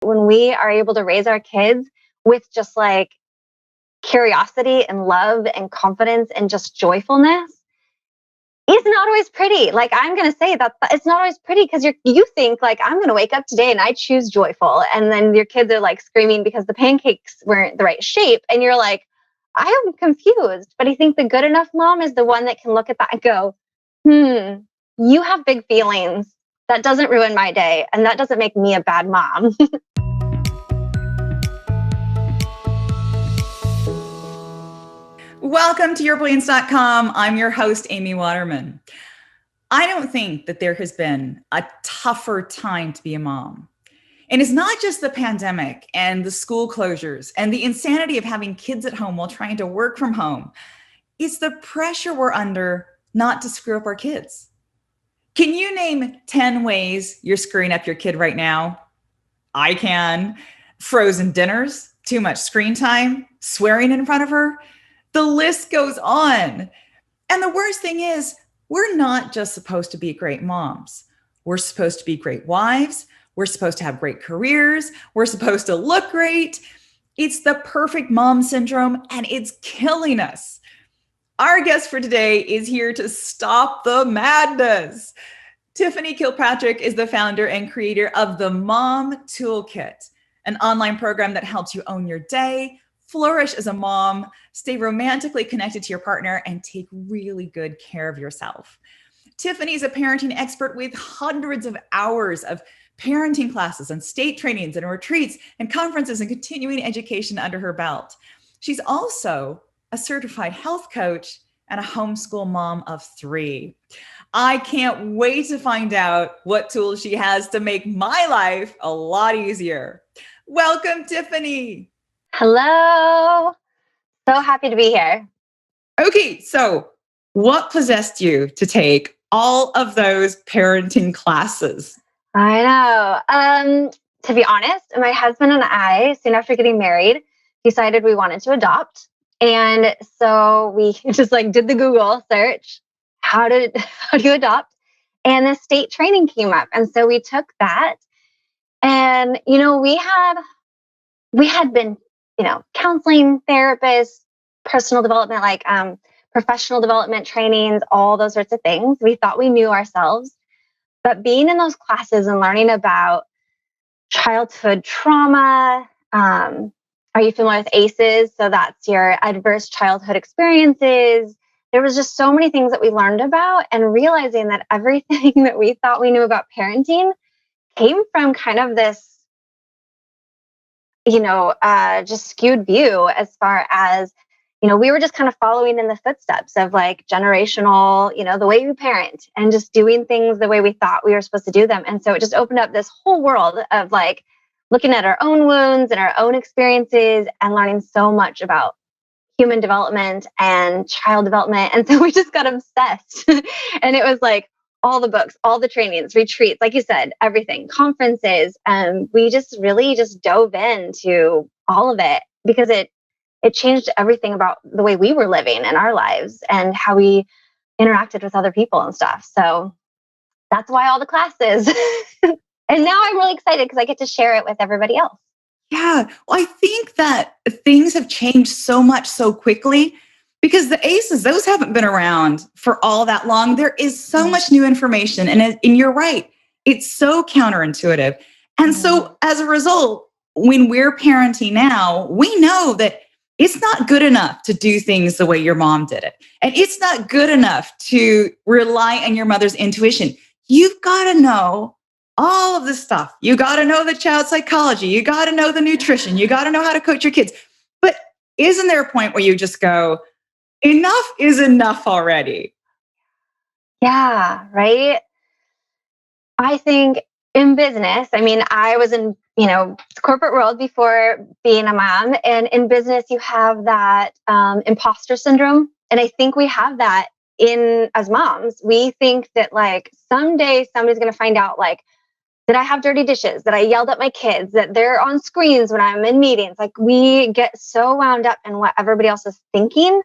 When we are able to raise our kids with just like curiosity and love and confidence and just joyfulness, it's not always pretty. Like, I'm going to say that it's not always pretty because you think like, I'm going to wake up today and I choose joyful. And then your kids are like screaming because the pancakes weren't the right shape. And you're like, I am confused. But I think the good enough mom is the one that can look at that and go, you have big feelings. That doesn't ruin my day. And that doesn't make me a bad mom. Welcome to yourbrilliance.com. I'm your host, Amy Waterman. I don't think that there has been a tougher time to be a mom. And it's not just the pandemic and the school closures and the insanity of having kids at home while trying to work from home. It's the pressure we're under not to screw up our kids. Can you name 10 ways you're screwing up your kid right now? I can. Frozen dinners, too much screen time, swearing in front of her. The list goes on. And the worst thing is, we're not just supposed to be great moms. We're supposed to be great wives. We're supposed to have great careers. We're supposed to look great. It's the perfect mom syndrome, and it's killing us. Our guest for today is here to stop the madness. Tiffany Kilpatrick is the founder and creator of the Mom Toolkit, an online program that helps you own your day, flourish as a mom, stay romantically connected to your partner, and take really good care of yourself. Tiffany is a parenting expert with hundreds of hours of parenting classes and state trainings and retreats and conferences and continuing education under her belt. She's also a certified health coach and a homeschool mom of 3. I can't wait to find out what tools she has to make my life a lot easier. Welcome, Tiffany. Hello. So happy to be here. Okay, so what possessed you to take all of those parenting classes? I know. To be honest, my husband and I, soon after getting married, decided we wanted to adopt. And so we just like did the Google search, how do you adopt? And the state training came up. And so we took that. And, we had been, counseling, therapists, personal development, like professional development trainings, all those sorts of things. We thought we knew ourselves. But being in those classes and learning about childhood trauma, are you familiar with ACEs? So that's your adverse childhood experiences. There was just so many things that we learned about, and realizing that everything that we thought we knew about parenting came from kind of this, just skewed view as far as, we were just kind of following in the footsteps of like generational, the way we parent and just doing things the way we thought we were supposed to do them. And so it just opened up this whole world of like looking at our own wounds and our own experiences and learning so much about human development and child development. And so we just got obsessed. And it was like all the books, all the trainings, retreats, like you said, everything, conferences. And we just really just dove into all of it because it changed everything about the way we were living in our lives and how we interacted with other people and stuff. So that's why all the classes. And now I'm really excited because I get to share it with everybody else. Yeah, well, I think that things have changed so much so quickly because the ACEs, those haven't been around for all that long. There is so much new information. And you're right, it's so counterintuitive. And so as a result, when we're parenting now, we know that it's not good enough to do things the way your mom did it. And it's not good enough to rely on your mother's intuition. You've got to know all of this stuff. You got to know the child psychology. You got to know the nutrition. You got to know how to coach your kids. But isn't there a point where you just go, enough is enough already? Yeah, right. I think in business, I was in, the corporate world before being a mom. And in business, you have that imposter syndrome. And I think we have that as moms. We think that like someday somebody's going to find out like, that I have dirty dishes, that I yelled at my kids, that they're on screens when I'm in meetings. Like we get so wound up in what everybody else is thinking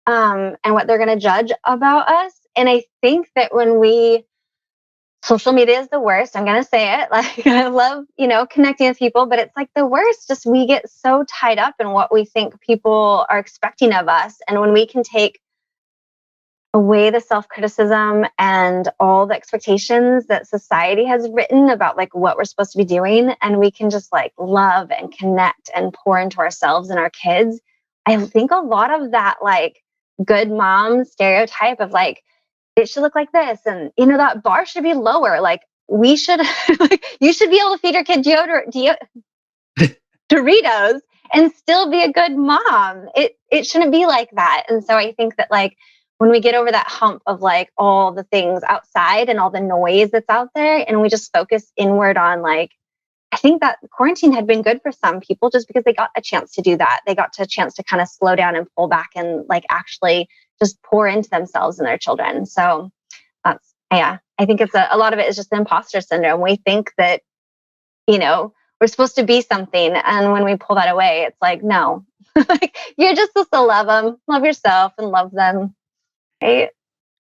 and what they're going to judge about us. And I think that when we social media is the worst. I'm going to say it. Like, I love, connecting with people, but it's like the worst. Just we get so tied up in what we think people are expecting of us. And when we can take away the self-criticism and all the expectations that society has written about like what we're supposed to be doing, and we can just like love and connect and pour into ourselves and our kids, I think a lot of that like good mom stereotype of like, it should look like this, and that bar should be lower. Like we should, like you should be able to feed your kid Doritos and still be a good mom. It shouldn't be like that. And so I think that like when we get over that hump of like all the things outside and all the noise that's out there, and we just focus inward on like, I think that quarantine had been good for some people just because they got a chance to do that. They got a chance to kind of slow down and pull back and like actually just pour into themselves and their children. So I think it's a lot of it is just the imposter syndrome. We think that, we're supposed to be something. And when we pull that away, it's like, no, like you're just supposed to love them, love yourself and love them. Right?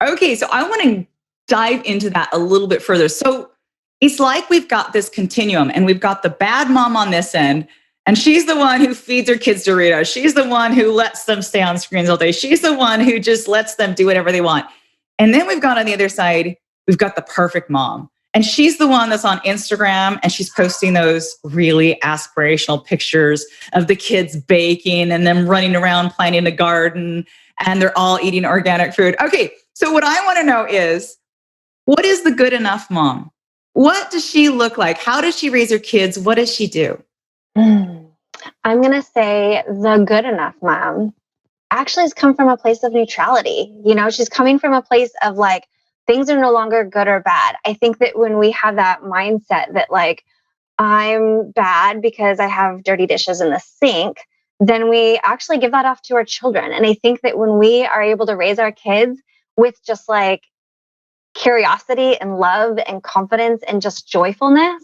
Okay, so I want to dive into that a little bit further. So it's like we've got this continuum, and we've got the bad mom on this end, and she's the one who feeds her kids Doritos. She's the one who lets them stay on screens all day. She's the one who just lets them do whatever they want. And then we've got on the other side, we've got the perfect mom. And she's the one that's on Instagram, and she's posting those really aspirational pictures of the kids baking and them running around planting a garden, and they're all eating organic food. Okay, so what I want to know is, what is the good enough mom? What does she look like? How does she raise her kids? What does she do? I'm going to say the good enough mom actually has come from a place of neutrality. She's coming from a place of like, things are no longer good or bad. I think that when we have that mindset that like, I'm bad because I have dirty dishes in the sink, then we actually give that off to our children. And I think that when we are able to raise our kids with just like curiosity and love and confidence and just joyfulness,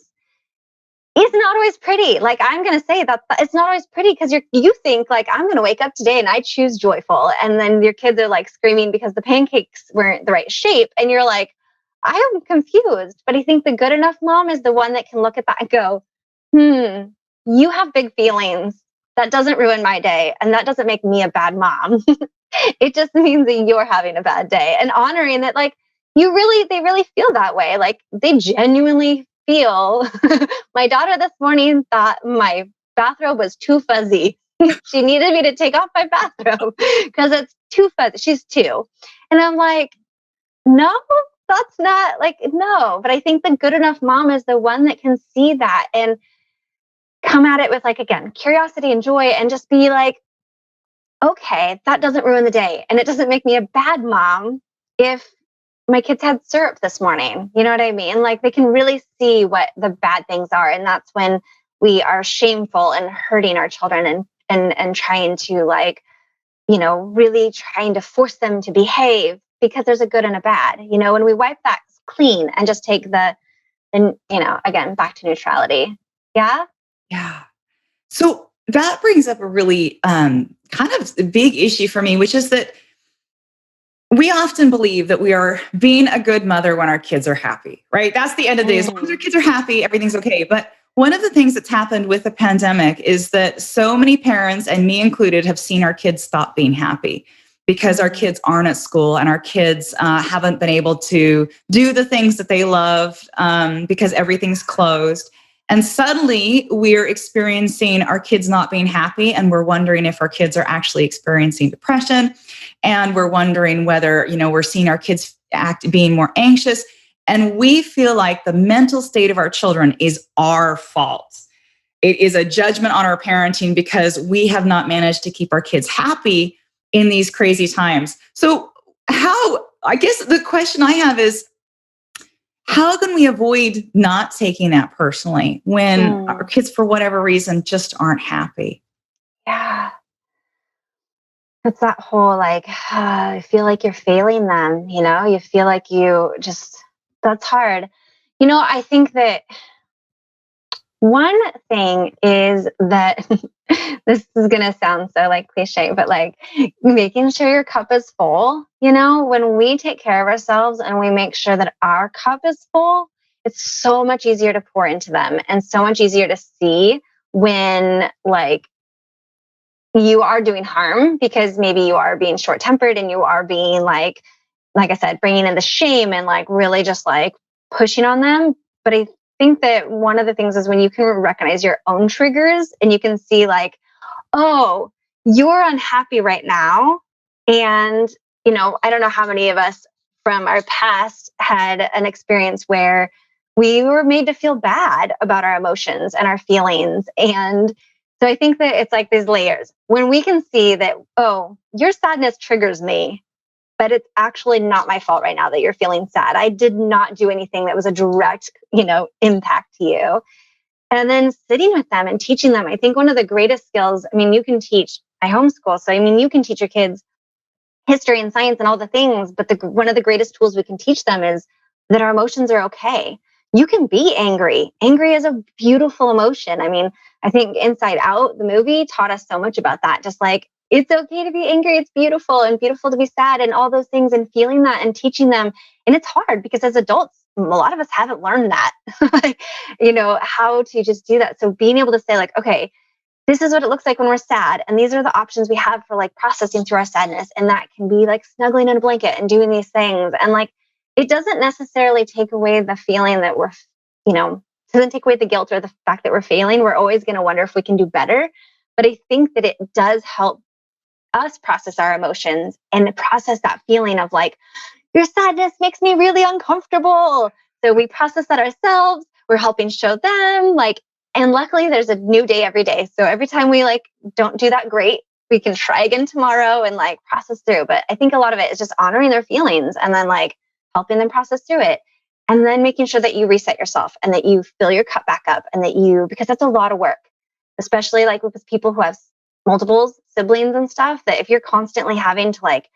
it's not always pretty. Like I'm going to say that it's not always pretty because you think like, I'm going to wake up today and I choose joyful. And then your kids are like screaming because the pancakes weren't the right shape. And you're like, I am confused. But I think the good enough mom is the one that can look at that and go, you have big feelings. That doesn't ruin my day. And that doesn't make me a bad mom. It just means that you're having a bad day, and honoring that like they really feel that way. Like they genuinely feel. My daughter this morning thought my bathrobe was too fuzzy. She needed me to take off my bathrobe because it's too fuzzy. She's 2. And I'm like, no, that's not like, no. But I think the good enough mom is the one that can see that and come at it with like, again, curiosity and joy, and just be like, okay, that doesn't ruin the day. And it doesn't make me a bad mom if my kids had syrup this morning. You know what I mean? Like they can really see what the bad things are. And that's when we are shameful and hurting our children and trying to like, really trying to force them to behave, because there's a good and a bad. When we wipe that clean and just take again, back to neutrality. Yeah. Yeah. So that brings up a really kind of big issue for me, which is that we often believe that we are being a good mother when our kids are happy, right? That's the end of the day. As long as our kids are happy, everything's okay. But one of the things that's happened with the pandemic is that so many parents, and me included, have seen our kids stop being happy because our kids aren't at school, and our kids haven't been able to do the things that they love because everything's closed. And suddenly we're experiencing our kids not being happy, and we're wondering if our kids are actually experiencing depression. And we're wondering whether, we're seeing our kids being more anxious. And we feel like the mental state of our children is our fault. It is a judgment on our parenting because we have not managed to keep our kids happy in these crazy times. So I guess the question I have is, how can we avoid not taking that personally when our kids, for whatever reason, just aren't happy? Yeah. It's that whole like, I feel like you're failing them, you feel like that's hard. I think that One thing is that this is going to sound so like cliche, but like making sure your cup is full. When we take care of ourselves and we make sure that our cup is full, it's so much easier to pour into them and so much easier to see when like you are doing harm, because maybe you are being short tempered and you are being like I said, bringing in the shame and like really just like pushing on them. But I think that one of the things is when you can recognize your own triggers and you can see like, oh, you're unhappy right now. And, I don't know how many of us from our past had an experience where we were made to feel bad about our emotions and our feelings. And so I think that it's like these layers. When we can see that, oh, your sadness triggers me, but it's actually not my fault right now that you're feeling sad. I did not do anything that was a direct, impact to you. And then sitting with them and teaching them. I think one of the greatest skills, you can teach, I homeschool. So, you can teach your kids history and science and all the things, but one of the greatest tools we can teach them is that our emotions are okay. You can be angry. Angry is a beautiful emotion. I think Inside Out, the movie, taught us so much about that. Just like, it's okay to be angry. It's beautiful, and beautiful to be sad and all those things, and feeling that and teaching them. And it's hard because as adults, a lot of us haven't learned that, how to just do that. So being able to say like, okay, this is what it looks like when we're sad. And these are the options we have for like processing through our sadness. And that can be like snuggling in a blanket and doing these things. And like, it doesn't necessarily take away the feeling that we're, doesn't take away the guilt or the fact that we're failing. We're always going to wonder if we can do better. But I think that it does help us process our emotions and process that feeling of like, your sadness makes me really uncomfortable. So we process that ourselves. We're helping show them like, and luckily there's a new day every day. So every time we like don't do that great, we can try again tomorrow and like process through. But I think a lot of it is just honoring their feelings and then like helping them process through it. And then making sure that you reset yourself and that you fill your cup back up, and that because that's a lot of work, especially like with people who have multiple siblings and stuff, that if you're constantly having to like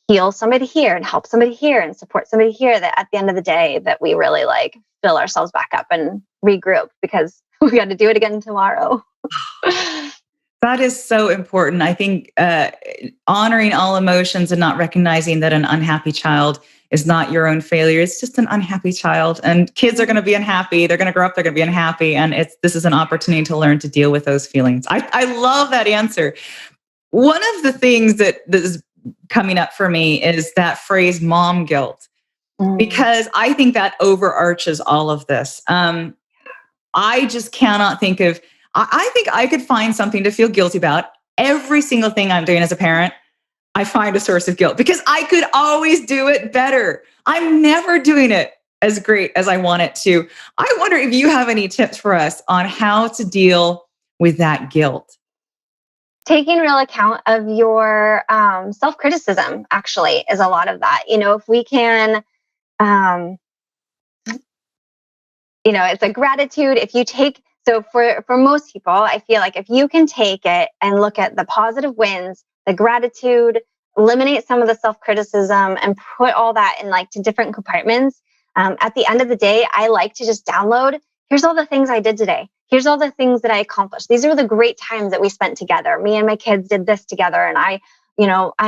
heal somebody here and help somebody here and support somebody here, that at the end of the day that we really like fill ourselves back up and regroup, because we got to do it again tomorrow. That is so important. I think honoring all emotions and not recognizing that an unhappy child is not your own failure. It's just an unhappy child, and kids are going to be unhappy. They're going to grow up. They're going to be unhappy. And this is an opportunity to learn to deal with those feelings. I love that answer. One of the things that is coming up for me is that phrase mom guilt, because I think that overarches all of this. I just cannot think of, I think I could find something to feel guilty about. Every single thing I'm doing as a parent, I find a source of guilt because I could always do it better. I'm never doing it as great as I want it to. I wonder if you have any tips for us on how to deal with that guilt. Taking real account of your self-criticism actually is a lot of that. If we can, it's a gratitude. If you take, so for most people, I feel like if you can take it and look at the positive wins, the gratitude, eliminate some of the self-criticism and put all that in like to different compartments. At the end of the day, I like to just download, here's all the things I did today. Here's all the things that I accomplished. These are the great times that we spent together. Me and my kids did this together. And I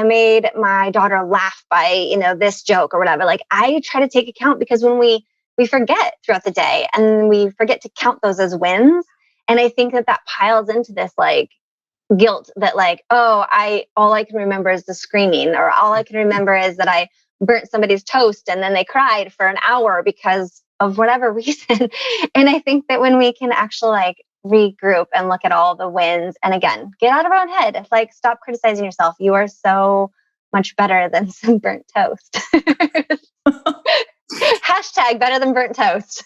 made my daughter laugh by, this joke or whatever. Like I try to take account, because when we forget throughout the day and we forget to count those as wins. And I think that piles into this like guilt that like, oh, all I can remember is the screaming, or all I can remember is that I burnt somebody's toast and then they cried for an hour because of whatever reason. And I think that when we can actually like regroup and look at all the wins, and again, get out of our own head, like stop criticizing yourself. You are so much better than some burnt toast. Hashtag better than burnt toast.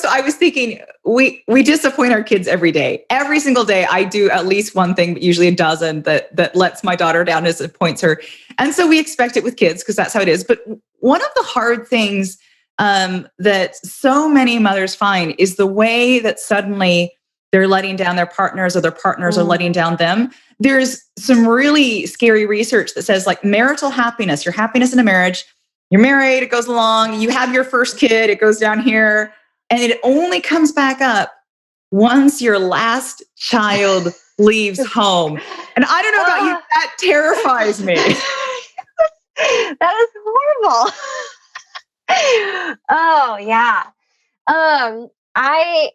So I was thinking, we disappoint our kids every day. Every single day, I do at least one thing, but usually a dozen that lets my daughter down, disappoints her. And so we expect it with kids because that's how it is. But one of the hard things that so many mothers find is the way that suddenly they're letting down their partners, or their partners are letting down them. There's some really scary research that says like marital happiness, your happiness in a marriage, you're married, it goes along, you have your first kid, it goes down here. And it only comes back up once your last child leaves home. And I don't know about you, that terrifies me. That is horrible. Oh, yeah. I've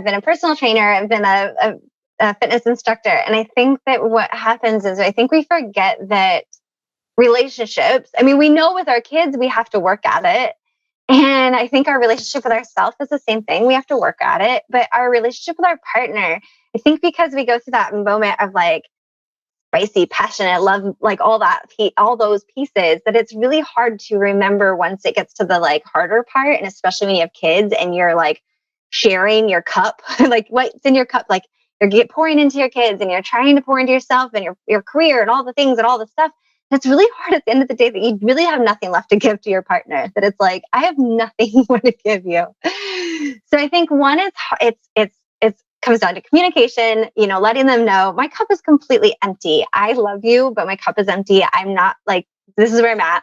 been a personal trainer. I've been a fitness instructor. And I think that what happens is I think we forget that relationships, I mean, we know with our kids, we have to work at it. And I think our relationship with ourselves is the same thing. We have to work at it. But our relationship with our partner, I think because we go through that moment of like spicy, passionate love, like all those pieces, that it's really hard to remember once it gets to the like harder part. And especially when you have kids and you're like sharing your cup, like what's in your cup, like you're pouring into your kids and you're trying to pour into yourself and your career and all the things and all the stuff. It's really hard at the end of the day that you really have nothing left to give to your partner, that it's like, I have nothing more to give you. So I think one is it's comes down to communication, letting them know my cup is completely empty. I love you, but my cup is empty. I'm not like, this is where I'm at.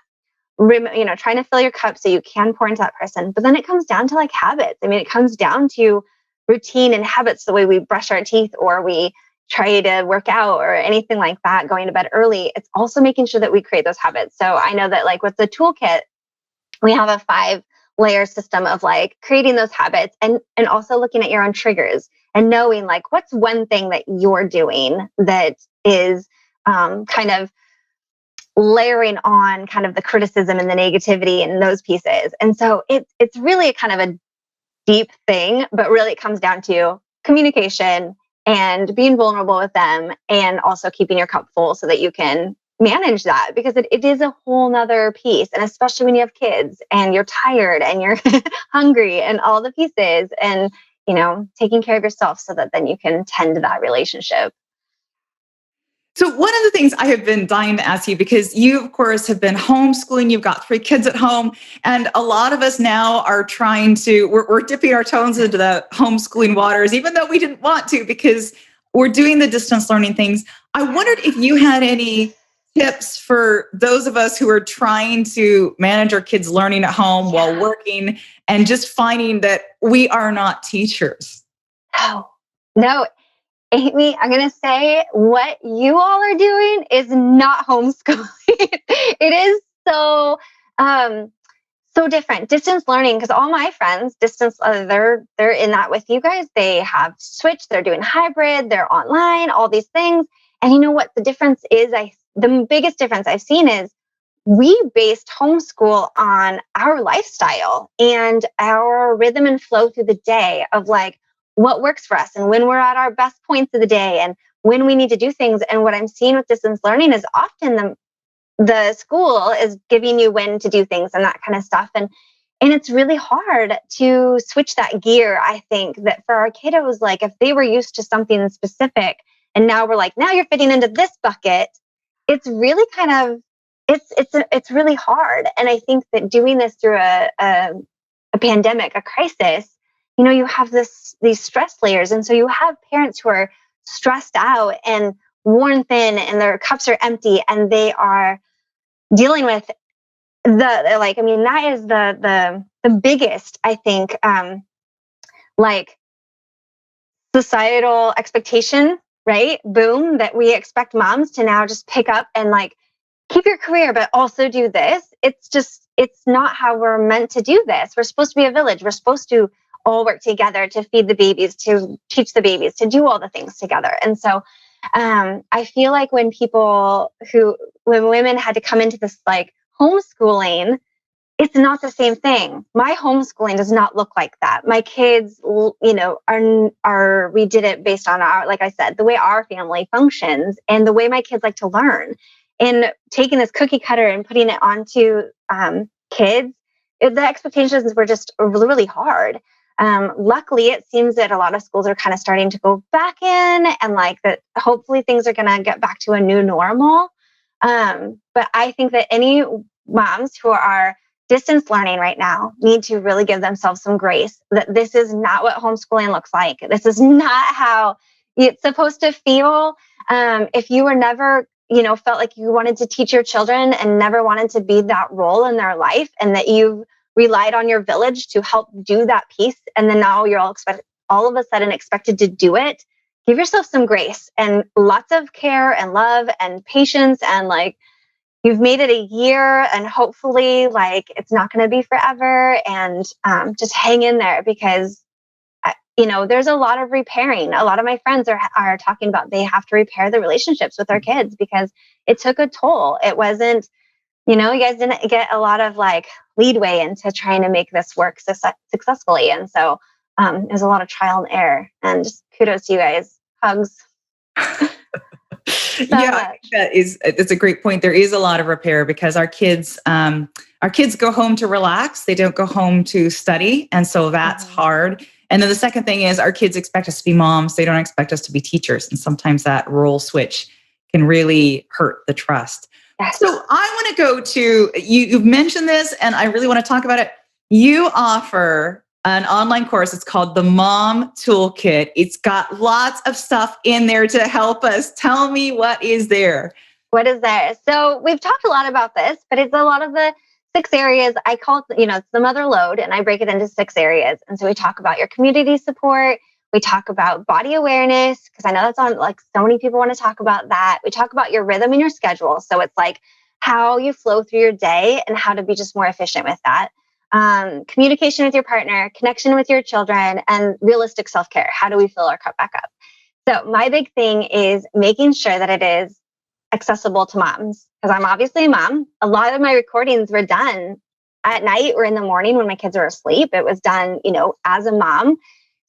Trying to fill your cup so you can pour into that person. But then it comes down to like habits. I mean, it comes down to routine and habits, the way we brush our teeth or we try to work out or anything like that, going to bed early. It's also making sure that we create those habits. So I know that like with the toolkit, we have a 5-layer system of like creating those habits and also looking at your own triggers and knowing like what's one thing that you're doing that is kind of layering on kind of the criticism and the negativity and those pieces. And so it's really kind of a deep thing, but really it comes down to communication and being vulnerable with them and also keeping your cup full so that you can manage that, because it is a whole nother piece. And especially when you have kids and you're tired and you're hungry and all the pieces and, taking care of yourself so that then you can tend to that relationship. So one of the things I have been dying to ask you, because you, of course, have been homeschooling, you've got 3 kids at home, and a lot of us now are we're dipping our toes into the homeschooling waters, even though we didn't want to, because we're doing the distance learning things. I wondered if you had any tips for those of us who are trying to manage our kids' learning at home while working and just finding that we are not teachers. No. Amy, I'm going to say what you all are doing is not homeschooling. It is so different. Distance learning, because all my friends, they're in that with you guys. They have switched, they're doing hybrid, they're online, all these things. And you know what the difference is? The biggest difference I've seen is we based homeschool on our lifestyle and our rhythm and flow through the day of like, what works for us and when we're at our best points of the day and when we need to do things. And what I'm seeing with distance learning is often the school is giving you when to do things and that kind of stuff. And it's really hard to switch that gear. I think that for our kiddos, like if they were used to something specific and now we're like, now you're fitting into this bucket, it's really kind of, it's really hard. And I think that doing this through a pandemic, a crisis, you have these stress layers. And so you have parents who are stressed out and worn thin and their cups are empty and they are dealing with that is the biggest, I think, like societal expectation, right? Boom, that we expect moms to now just pick up and like keep your career, but also do this. It's not how we're meant to do this. We're supposed to be a village. We're supposed to all work together to feed the babies, to teach the babies, to do all the things together. And so I feel like when women had to come into this like homeschooling, it's not the same thing. My homeschooling does not look like that. My kids, we did it based on like I said, the way our family functions and the way my kids like to learn. And taking this cookie cutter and putting it onto kids, the expectations were just really hard. Luckily, it seems that a lot of schools are kind of starting to go back in and like that hopefully things are going to get back to a new normal. But I think that any moms who are distance learning right now need to really give themselves some grace that this is not what homeschooling looks like. This is not how it's supposed to feel. If you were never, felt like you wanted to teach your children and never wanted to be that role in their life and that you've relied on your village to help do that piece. And then now you're all of a sudden expected to do it. Give yourself some grace and lots of care and love and patience. And like, you've made it a year, and hopefully like it's not going to be forever. And just hang in there, because there's a lot of repairing. A lot of my friends are talking about they have to repair the relationships with their kids because it took a toll. It wasn't, you guys didn't get a lot of like leadway into trying to make this work successfully. And so there's a lot of trial and error, and just kudos to you guys. Hugs. It's a great point. There is a lot of repair because our kids go home to relax. They don't go home to study. And so that's hard. And then the second thing is our kids expect us to be moms. They don't expect us to be teachers. And sometimes that role switch can really hurt the trust. Yes. So I want to go to, you've mentioned this and I really want to talk about it. You offer an online course. It's called the Mom Toolkit. It's got lots of stuff in there to help us. Tell me what is there. What is there? So we've talked a lot about this, but it's a lot of the 6 areas. I call it, it's the mother load, and I break it into 6 areas. And so we talk about your community support. We talk about body awareness, because I know that's on, like, so many people want to talk about that. We talk about your rhythm and your schedule. So it's like how you flow through your day and how to be just more efficient with that. Communication with your partner, connection with your children, and realistic self-care. How do we fill our cup back up? So my big thing is making sure that it is accessible to moms, because I'm obviously a mom. A lot of my recordings were done at night or in the morning when my kids were asleep. It was done, as a mom.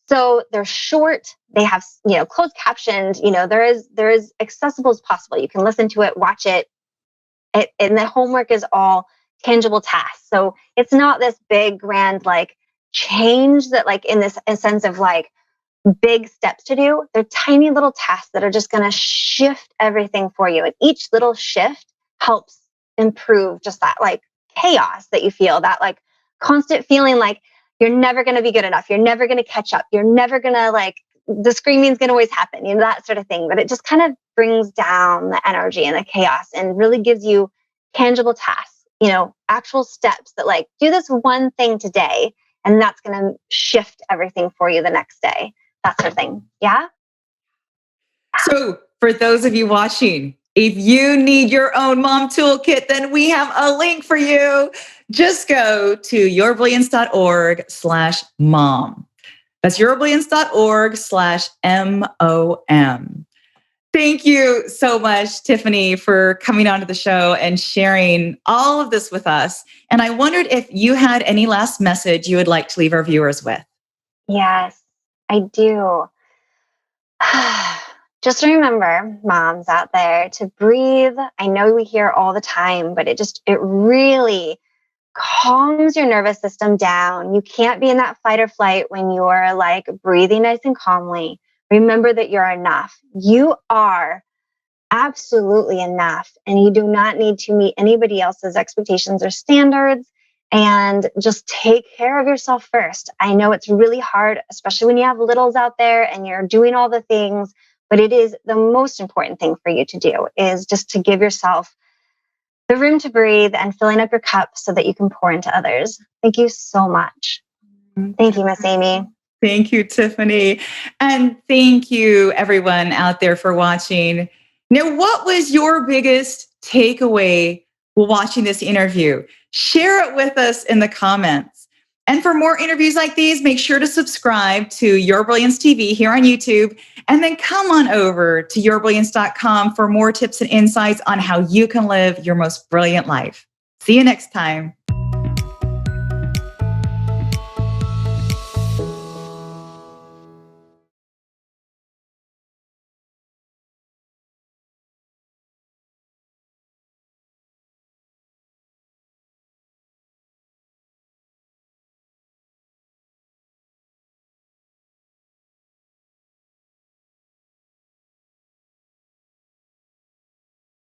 So they're short. They have, closed captioned. They're as accessible as possible. You can listen to it, watch it, and the homework is all tangible tasks. So it's not this big, grand, like, change that, like, in this sense of like big steps to do. They're tiny little tasks that are just going to shift everything for you. And each little shift helps improve just that, like, chaos that you feel, that, like, constant feeling like you're never going to be good enough. You're never going to catch up. You're never going to, like, the screaming is going to always happen, that sort of thing. But it just kind of brings down the energy and the chaos and really gives you tangible tasks, actual steps that, like, do this one thing today, and that's going to shift everything for you the next day. That sort of thing. Yeah. So for those of you watching, if you need your own Mom Toolkit, then we have a link for you. Just go to yourbrilliance.org/mom. That's yourbrilliance.org/MOM. Thank you so much, Tiffany, for coming onto the show and sharing all of this with us. And I wondered if you had any last message you would like to leave our viewers with. Yes, I do. Just remember, moms out there, to breathe. I know we hear all the time, but it really calms your nervous system down. You can't be in that fight or flight when you're, like, breathing nice and calmly. Remember that you're enough. You are absolutely enough, and you do not need to meet anybody else's expectations or standards. And just take care of yourself first. I know it's really hard, especially when you have littles out there and you're doing all the things, but it is the most important thing for you to do, is just to give yourself the room to breathe and filling up your cup so that you can pour into others. Thank you so much. Thank you, Miss Amy. Thank you, Tiffany. And thank you, everyone out there, for watching. Now, what was your biggest takeaway while watching this interview? Share it with us in the comments. And for more interviews like these, make sure to subscribe to Your Brilliance TV here on YouTube, and then come on over to yourbrilliance.com for more tips and insights on how you can live your most brilliant life. See you next time.